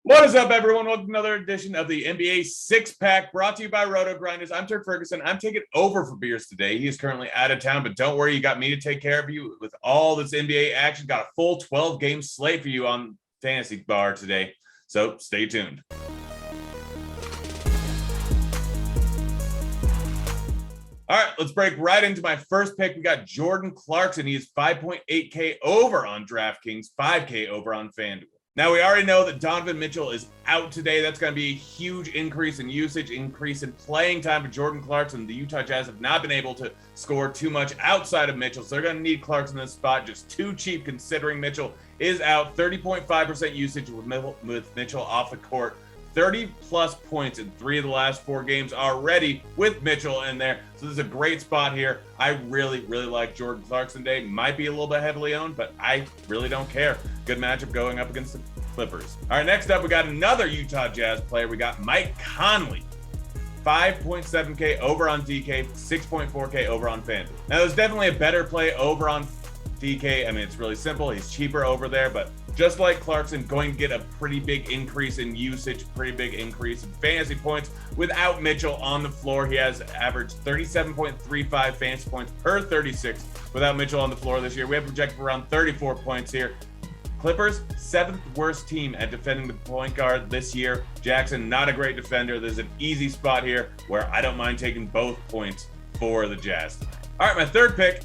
What is up, everyone? Welcome to another edition of the NBA Six Pack brought to you by RotoGrinders. I'm Turk Ferguson. I'm taking over for Beers today. He is currently out of town, but don't worry, you got me to take care of you with all this NBA action. Got a full 12-game slate for you on Fantasy Bar today, so stay tuned. All right, let's break right into my first pick. We got Jordan Clarkson. He is 5.8K over on DraftKings, 5K over on FanDuel. Now, we already know that Donovan Mitchell is out today. That's going to be a huge increase in usage, increase in playing time for Jordan Clarkson. The Utah Jazz have not been able to score too much outside of Mitchell, so they're going to need Clarkson in this spot. Just too cheap considering Mitchell is out. 30.5% usage with Mitchell off the court. 30-plus points in 3 of the last 4 games already with Mitchell in there. So this is a great spot here. I really like Jordan Clarkson today. Might be a little bit heavily owned, but I really don't care. Good matchup going up against the Clippers. All right, next up, we got another Utah Jazz player. We got Mike Conley. 5.7K over on DK, 6.4K over on FanDuel. Now, there's definitely a better play over on DK. I mean, it's really simple. He's cheaper over there, but just like Clarkson, going to get a pretty big increase in usage, pretty big increase in fantasy points without Mitchell on the floor. He has averaged 37.35 fantasy points per 36 without Mitchell on the floor this year. We have projected for around 34 points here. Clippers, 7th worst team at defending the point guard this year. Jackson, not a great defender. There's an easy spot here where I don't mind taking both points for the Jazz tonight. All right, my third pick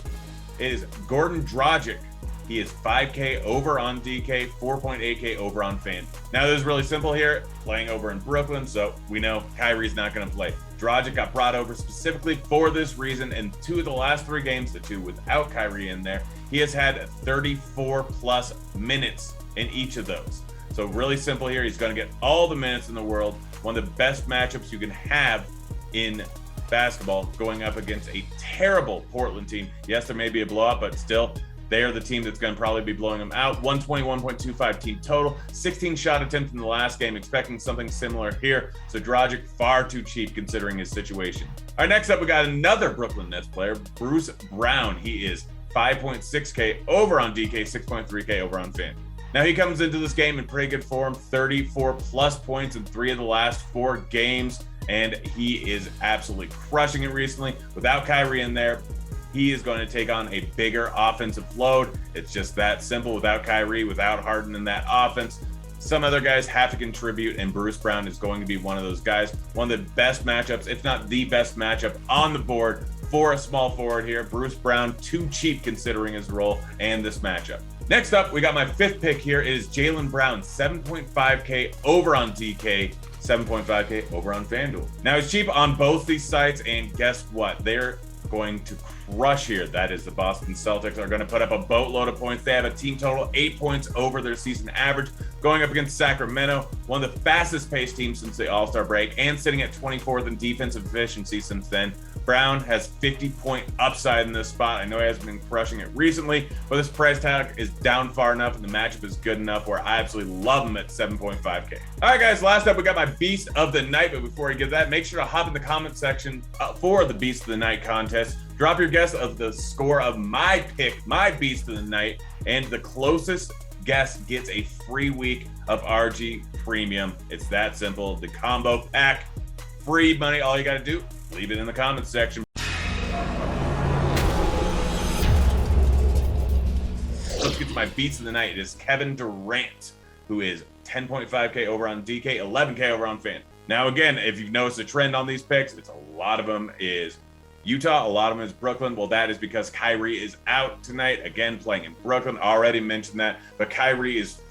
is Goran Dragic. He is 5K over on DK, 4.8K over on FanDuel. Now, this is really simple here, playing over in Brooklyn, so we know Kyrie's not going to play. Dragic got brought over specifically for this reason, and 2 of the last 3 games, the 2 without Kyrie in there, he has had 34-plus minutes in each of those. So really simple here. He's going to get all the minutes in the world. One of the best matchups you can have in basketball going up against a terrible Portland team. Yes, there may be a blowout, but still, they are the team that's going to probably be blowing them out. 121.25 team total, 16 shot attempts in the last game, expecting something similar here. So Dragic, far too cheap considering his situation. All right, next up, we got another Brooklyn Nets player, Bruce Brown. He is 5.6K over on DK, 6.3K over on FanDuel. Now, he comes into this game in pretty good form, 34-plus points in 3 of the last 4 games, and he is absolutely crushing it recently. Without Kyrie in there, he is going to take on a bigger offensive load. It's just that simple. Without Kyrie, without Harden in that offense, some other guys have to contribute, and Bruce Brown is going to be one of those guys. One of the best matchups, if not the best matchup on the board for a small forward here. Bruce Brown, too cheap considering his role and this matchup. Next up, we got my 5th pick here. It is Jalen Brown, 7.5K over on DK, 7.5K over on FanDuel. Now, he's cheap on both these sites, and guess what? They're going to crush here. That is, the Boston Celtics are going to put up a boatload of points. They have a team total 8 points over their season average, going up against Sacramento, one of the fastest paced teams since the All-Star break, and sitting at 24th in defensive efficiency since then. Brown has 50-point upside in this spot. I know he hasn't been crushing it recently, but this price tag is down far enough and the matchup is good enough where I absolutely love him at 7.5K. All right, guys, last up, we got my Beast of the Night, but before we get that, make sure to hop in the comment section for the Beast of the Night contest. Drop your guess of the score of my pick, my Beast of the Night, and the closest guess gets a free week of RG Premium. It's that simple. The combo pack, free money. All you got to do, leave it in the comments section. Let's get to my Beats of the Night. It is Kevin Durant, who is 10.5K over on DK, 11K over on FanDuel. Now, again, if you've noticed a trend on these picks, it's a lot of them is Utah, a lot of them is Brooklyn. Well, that is because Kyrie is out tonight, again, playing in Brooklyn. Already mentioned that, but Kyrie is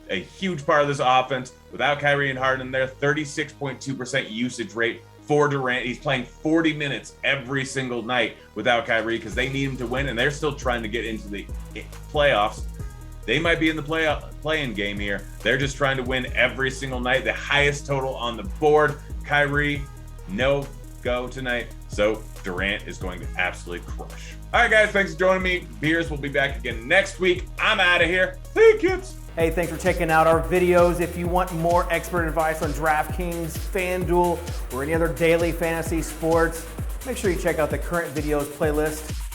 a huge part of this offense. Without Kyrie and Harden there, 36.2% usage rate for Durant. He's playing 40 minutes every single night without Kyrie because they need him to win, and they're still trying to get into the playoffs. They might be in the play-in game here. They're just trying to win every single night. The highest total on the board. Kyrie, no go tonight. So Durant is going to absolutely crush. All right, guys, thanks for joining me. Beers will be back again next week. I'm out of here. See you, kids. Hey, thanks for checking out our videos. If you want more expert advice on DraftKings, FanDuel, or any other daily fantasy sports, make sure you check out the current videos playlist.